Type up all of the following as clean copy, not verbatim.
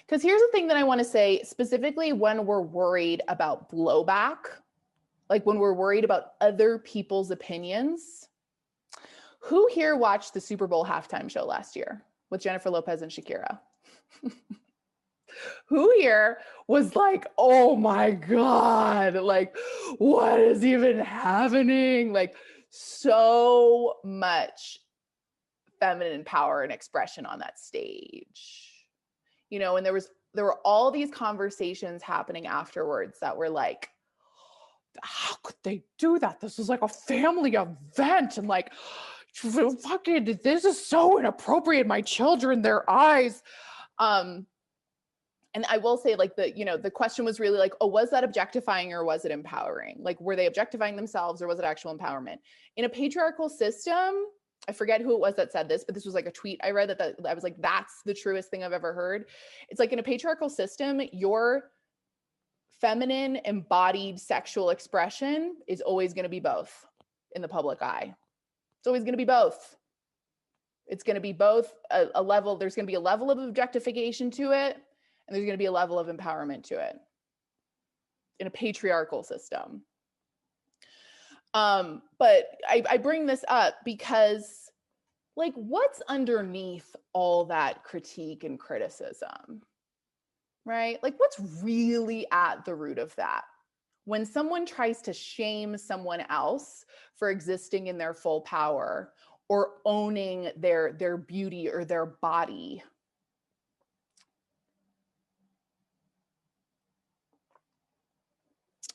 Because here's the thing that I want to say, specifically when we're worried about blowback, like when we're worried about other people's opinions. Who here watched the Super Bowl halftime show last year with Jennifer Lopez and Shakira? Who here was like, oh my God, like, what is even happening? Like, so much feminine power and expression on that stage. You know, and there were all these conversations happening afterwards that were like, how could they do that? This is like a family event. And like, fucking, this is so inappropriate. My children, their eyes. And I will say, like, the question was really like, oh, was that objectifying or was it empowering? Like, were they objectifying themselves or was it actual empowerment? In a patriarchal system, I forget who it was that said this, but this was like a tweet I read that I was like, that's the truest thing I've ever heard. It's like in a patriarchal system, your feminine embodied sexual expression is always going to be both in the public eye. It's always going to be both. It's going to be both a level, there's going to be a level of objectification to it, and there's going to be a level of empowerment to it in a patriarchal system. But I bring this up because, like, what's underneath all that critique and criticism, right? Like, what's really at the root of that? When someone tries to shame someone else for existing in their full power or owning their beauty or their body,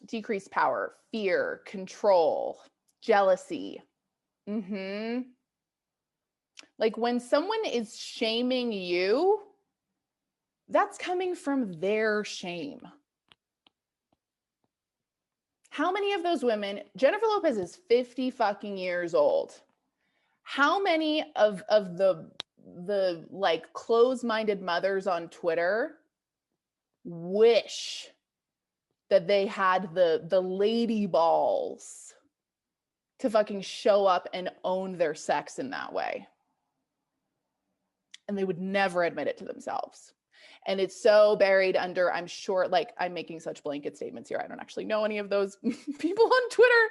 decreased power, fear, control, jealousy. Like when someone is shaming you, that's coming from their shame. How many of those women, Jennifer Lopez is 50 fucking years old. How many of the like closed-minded mothers on Twitter wish that they had the lady balls to fucking show up and own their sex in that way? And they would never admit it to themselves. And it's so buried under, I'm sure, like, I'm making such blanket statements here. I don't actually know any of those people on Twitter,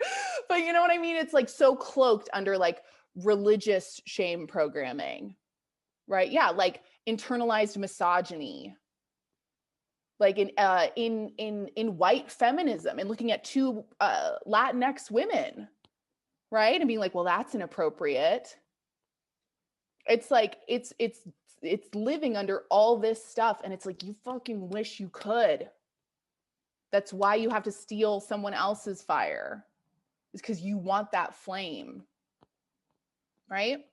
but you know what I mean? It's like so cloaked under like religious shame programming, right? Yeah, like internalized misogyny, like in white feminism, and looking at two Latinx women, right? And being like, well, that's inappropriate. It's like it's living under all this stuff, and it's like, you fucking wish you could. That's why you have to steal someone else's fire, is because you want that flame, right?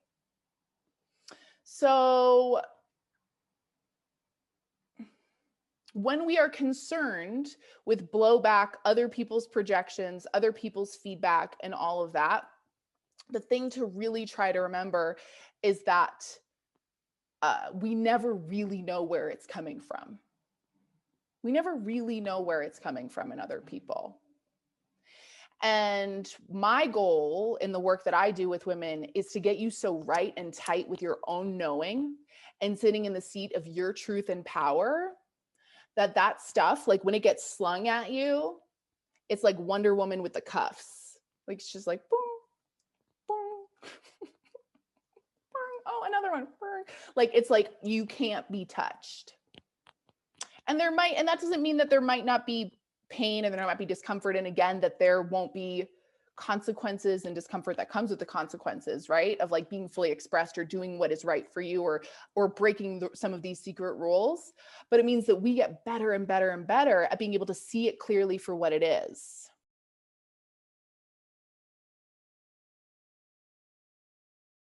So when we are concerned with blowback, other people's projections, other people's feedback, and all of that, the thing to really try to remember is that we never really know where it's coming from. We never really know where it's coming from in other people. And my goal in the work that I do with women is to get you so right and tight with your own knowing and sitting in the seat of your truth and power that stuff, like when it gets slung at you, it's like Wonder Woman with the cuffs. Like, it's just like, boom, boom. Oh, another one. Like, it's like you can't be touched. And that doesn't mean that there might not be pain and there might be discomfort. And again, that there won't be consequences and discomfort that comes with the consequences, right? Of like being fully expressed or doing what is right for you, or breaking some of these secret rules. But it means that we get better and better and better at being able to see it clearly for what it is.